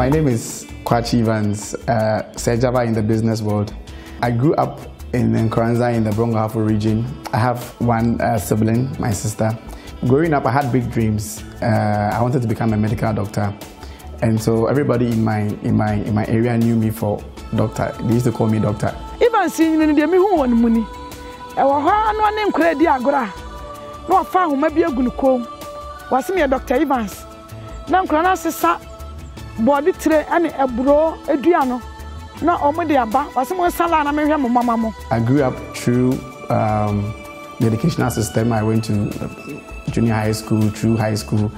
My name is Kwakye Sejava in the business world. I grew up in Nkoranza in the Affum region. I have one sibling, my sister. Growing up, I had big dreams. I wanted to become a medical doctor, and so everybody in my area knew me for doctor. They used to call me doctor. Even seeing in the middle of money, I was one credit agora. No, I found maybe a good call. Was me a Dr. Evans. Now, Cronasa body tray and a bro, Adriano. No, only about was someone salon. I Mamma. I grew up through the educational system. I went to junior high school, through high school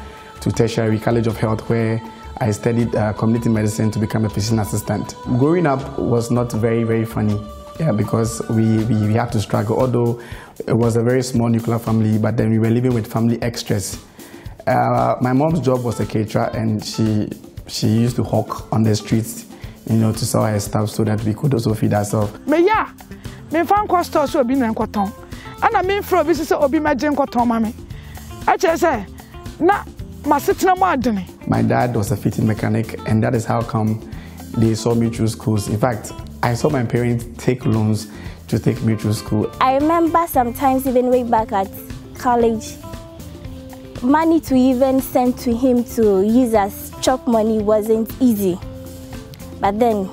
to tertiary college of health, where I studied community medicine to become a physician assistant. Growing up was not very funny, because we had to struggle. Although it was a very small nuclear family, but then we were living with family extras. My mom's job was a caterer, and she used to hawk on the streets, to sell her stuff so that we could also feed ourselves. Me found cost also be na kwaton. And I mean for this obi majen kwaton mami. I just say na masitna mo adene. My dad was a fitting mechanic, and that is how come they saw me through schools. In fact, I saw my parents take loans to take me through school. I remember sometimes even way back at college, money to even send to him to use as chop money wasn't easy. But then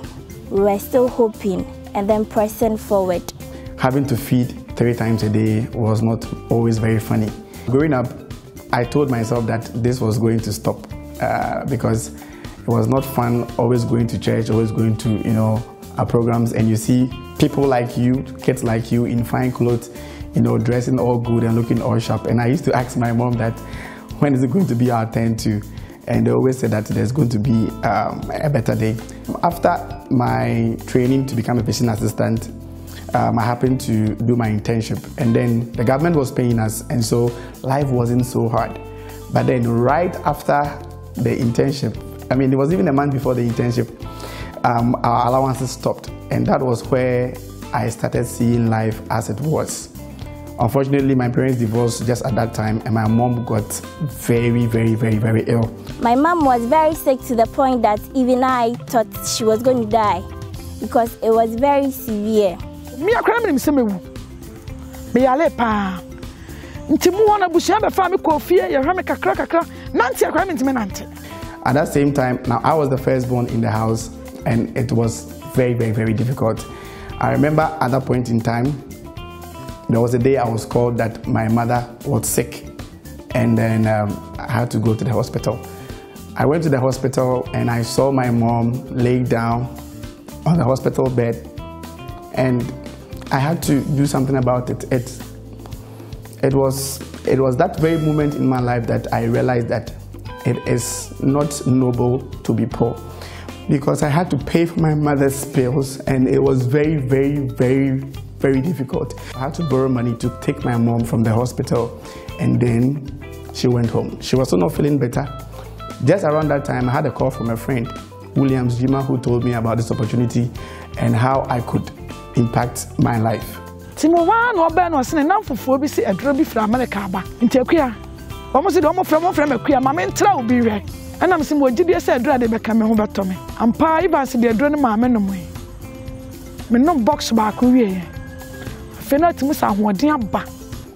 we were still hoping and then pressing forward. Having to feed 3 times a day was not always very funny. Growing up, I told myself that this was going to stop because it was not fun always going to church, always going to, our programs, and you see people like you, kids like you in fine clothes, dressing all good and looking all sharp. And I used to ask my mom that, when is it going to be our turn to? And they always said that there's going to be a better day. After my training to become a physician assistant, I happened to do my internship, and then the government was paying us, and so life wasn't so hard. But then right after the internship, it was even a month before the internship, our allowances stopped, and that was where I started seeing life as it was. Unfortunately, my parents divorced just at that time, and my mom got very ill. My mom was very sick to the point that even I thought she was going to die because it was very severe. Me a crime in Semewu. Me ale pa. Ntimu wana bushia be fa me kofie ye hwa me kakra nanti a crime ntime nanti. At that same time, now I was the firstborn in the house, and it was very difficult. I remember at that point in time, there was a day I was called that my mother was sick, and then I had to go to the hospital. I went to the hospital and I saw my mom lay down on the hospital bed, and I had to do something about it. It was that very moment in my life that I realized that it is not noble to be poor, because I had to pay for my mother's bills, and it was very difficult. I had to borrow money to take my mom from the hospital, and then she went home. She was still not feeling better. Just around that time, I had a call from a friend, Williams Jima, who told me about this opportunity and how I could impact my life. Timowa no be no se na fufuo bi se edro bi fra America ba. Nti akua. Omo se de omo fra akua ma me ntra obi we. Ana me se mo gidie se edro ade be ka me ho beto me. Ampa iba se de edro ne ma me no mo. Me no box ba ko wie. Fe na timu sa hoden aba.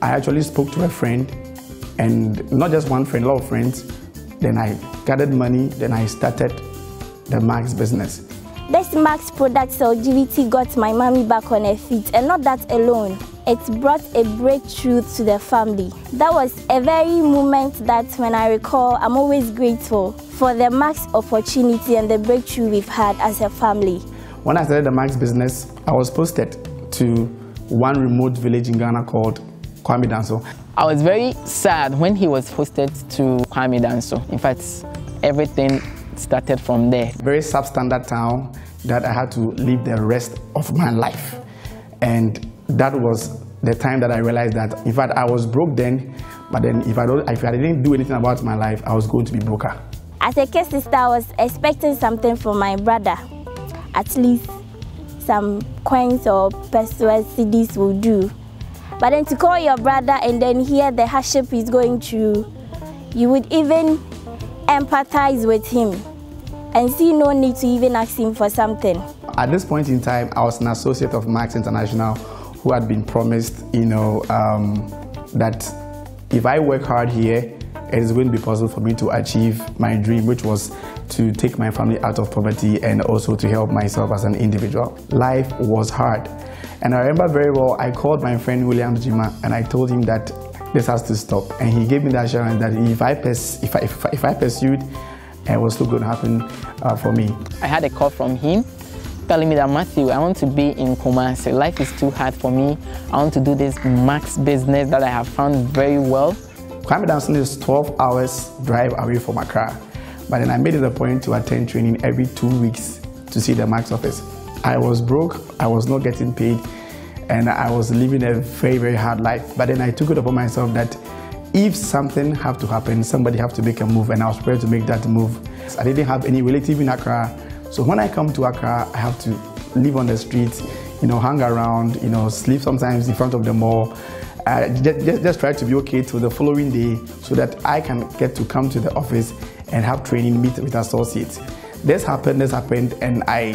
I actually spoke to a friend, and not just one friend, a lot of friends. Then I gathered money, then I started the Max business. This Max product longevity got my mommy back on her feet, and not that alone. It brought a breakthrough to the family. That was a very moment that, when I recall, I'm always grateful for the Max opportunity and the breakthrough we've had as a family. When I started the Max business, I was posted to one remote village in Ghana called Kwakye. I was very sad when he was posted to Kwakye. In fact, everything started from there. Very substandard town that I had to live the rest of my life. And that was the time that I realized that, in fact, I was broke then, but then if I didn't do anything about my life, I was going to be broker. As a kid sister, I was expecting something from my brother. At least some coins or pesos CDs will do. But then to call your brother and then hear the hardship he's going through, you would even empathize with him. and see no need to even ask him for something. At this point in time, I was an associate of Max International who had been promised, that if I work hard here, it is going to be possible for me to achieve my dream, which was to take my family out of poverty and also to help myself as an individual. Life was hard. And I remember very well, I called my friend William Jima and I told him that this has to stop. And he gave me the assurance that if I pursued, it was still going to happen for me. I had a call from him telling me that, Matthew, I want to be in Kumasi. Life is too hard for me. I want to do this Max business that I have found very well. Kwame Danson is 12 hours drive away from Accra. But then I made it a point to attend training every 2 weeks to see the Max office. I was broke, I was not getting paid, and I was living a very, very hard life. But then I took it upon myself that if something have to happen, somebody have to make a move, and I was prepared to make that move. I didn't have any relative in Accra, so when I come to Accra, I have to live on the streets, hang around, sleep sometimes in front of the mall. Just try to be okay till the following day so that I can get to come to the office and have training, meet with associates. This happened, and I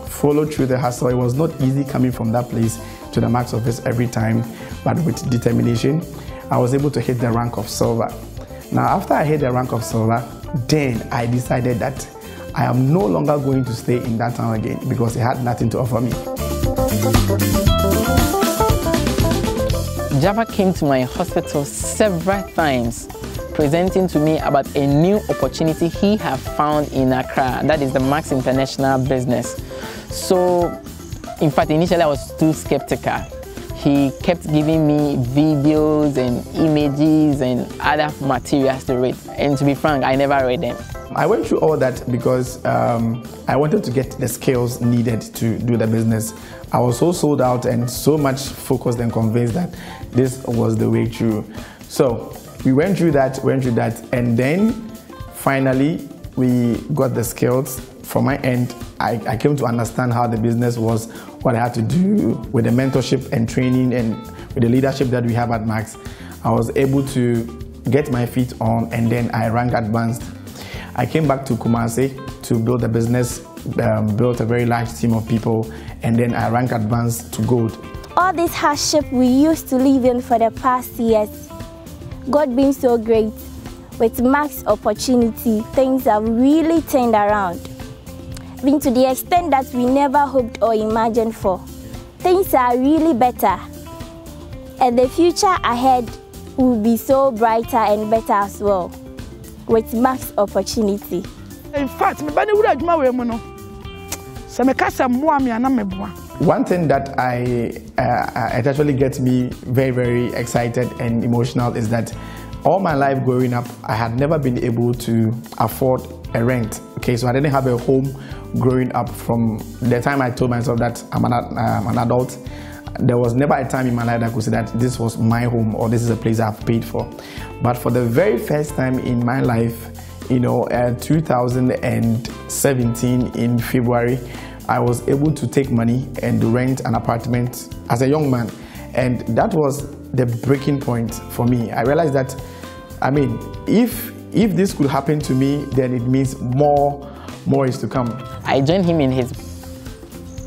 followed through the hustle. It was not easy coming from that place to the Max office every time, but with determination, I was able to hit the rank of silver. Now, after I hit the rank of silver, then I decided that I am no longer going to stay in that town again because it had nothing to offer me. Java came to my hospital several times, presenting to me about a new opportunity he had found in Accra, that is the Max International business. So, in fact, initially I was too skeptical. He kept giving me videos and images and other materials to read. And to be frank, I never read them. I went through all that because I wanted to get the skills needed to do the business. I was so sold out and so much focused and convinced that this was the way through. So we went through that, and then finally we got the skills. From my end, I came to understand how the business was, what I had to do with the mentorship and training and with the leadership that we have at Max. I was able to get my feet on, and then I rank advanced. I came back to Kumasi to build the business, built a very large team of people, and then I ranked advanced to gold. All this hardship we used to live in for the past years, God being so great, with Max opportunity, things have really turned around. Been to the extent that we never hoped or imagined for. Things are really better, and the future ahead will be so brighter and better as well, with Max opportunity. In fact, one thing that it actually gets me very, very excited and emotional is that all my life growing up, I had never been able to afford a rent. Okay, so I didn't have a home growing up. From the time I told myself that I'm an adult, there was never a time in my life that I could say that this was my home or this is a place I've paid for. But for the very first time in my life, 2017 in February, I was able to take money and rent an apartment as a young man. And that was the breaking point for me. I realized that, if this could happen to me, then it means more is to come. I joined him in his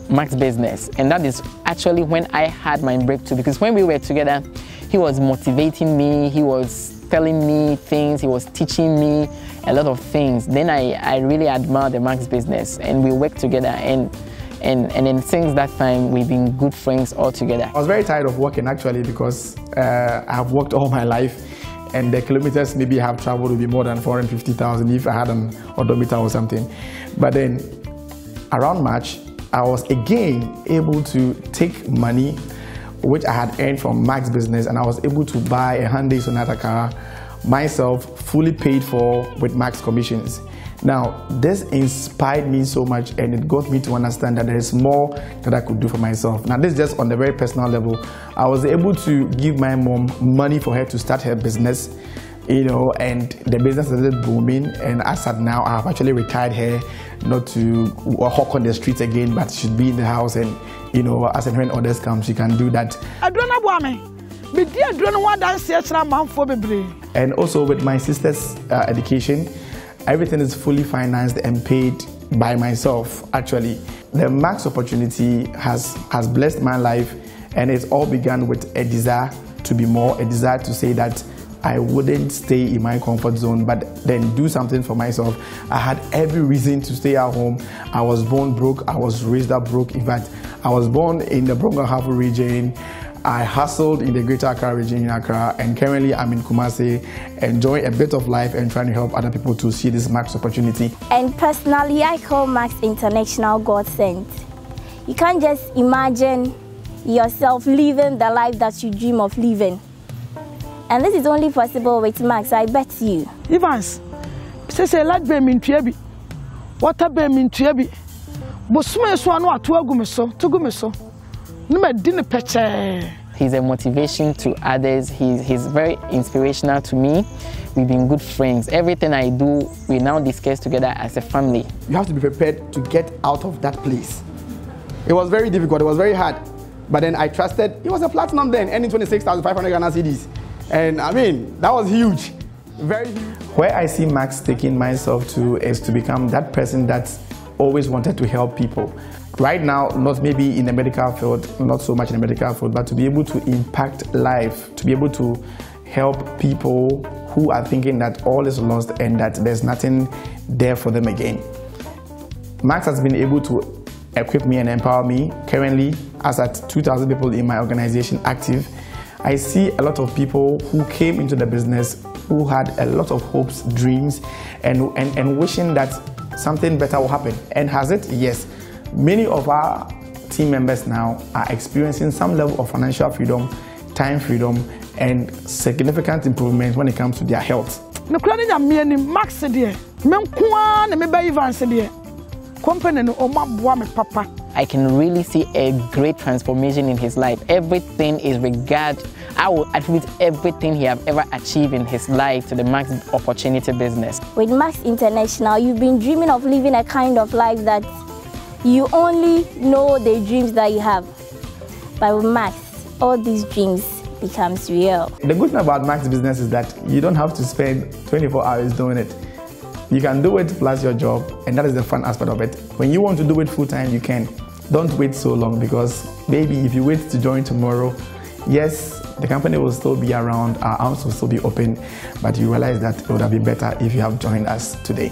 Max business, and that is actually when I had my breakthrough, because when we were together, he was motivating me, he was telling me things, he was teaching me a lot of things. Then I really admire the Max business, and we worked together, and then since that time, we've been good friends all together. I was very tired of working actually because I've worked all my life, and the kilometers maybe I have traveled would be more than 450,000 if I had an odometer or something. But then around March, I was again able to take money which I had earned from Max business, and I was able to buy a Hyundai Sonata car myself, fully paid for with Max commissions. Now, this inspired me so much, and it got me to understand that there is more that I could do for myself. Now, this is just on the very personal level. I was able to give my mom money for her to start her business, and the business started booming. And as at now, I have actually retired her, not to hawk on the streets again, but she'd be in the house, and as and when others come, she can do that. And also with my sister's education, everything is fully financed and paid by myself, actually. The Max opportunity has blessed my life, and it all began with a desire to be more, a desire to say that I wouldn't stay in my comfort zone, but then do something for myself. I had every reason to stay at home. I was born broke. I was raised up broke. In fact, I was born in the Bronx region. I hustled in the Greater Accra region in Accra, and currently I'm in Kumasi, enjoying a bit of life and trying to help other people to see this Max opportunity. And personally, I call Max International God sent. You can't just imagine yourself living the life that you dream of living. And this is only possible with Max, I bet you. Evans, say like be min tuabi. Water be min tuabi. Bosume so anu atu agumeso, tugumeso. Nume dine peche. He's a motivation to others. He's very inspirational to me. We've been good friends. Everything I do, we now discuss together as a family. You have to be prepared to get out of that place. It was very difficult, it was very hard. But then I trusted, it was a platinum then, earning 26,500 Ghana cedis. And I mean, that was huge, very huge. Where I see Max taking myself to is to become that person that always wanted to help people. Right now, not maybe in the medical field, not so much in the medical field, but to be able to impact life, to be able to help people who are thinking that all is lost and that there's nothing there for them again. Max has been able to equip me and empower me. Currently, as at 2,000 people in my organization active, I see a lot of people who came into the business who had a lot of hopes, dreams, and wishing that something better will happen. And has it? Yes. Many of our team members now are experiencing some level of financial freedom, time freedom, and significant improvement when it comes to their health. Max I can really see a great transformation in his life. Everything is I will attribute everything he has ever achieved in his life to the Max Opportunity business. With Max International, you've been dreaming of living a kind of life that you only know the dreams that you have. But with Max, all these dreams becomes real. The good thing about Max business is that you don't have to spend 24 hours doing it. You can do it plus your job, and that is the fun aspect of it. When you want to do it full time, you can. Don't wait so long, because maybe if you wait to join tomorrow, yes, the company will still be around, our arms will still be open, but you realize that it would have been better if you have joined us today.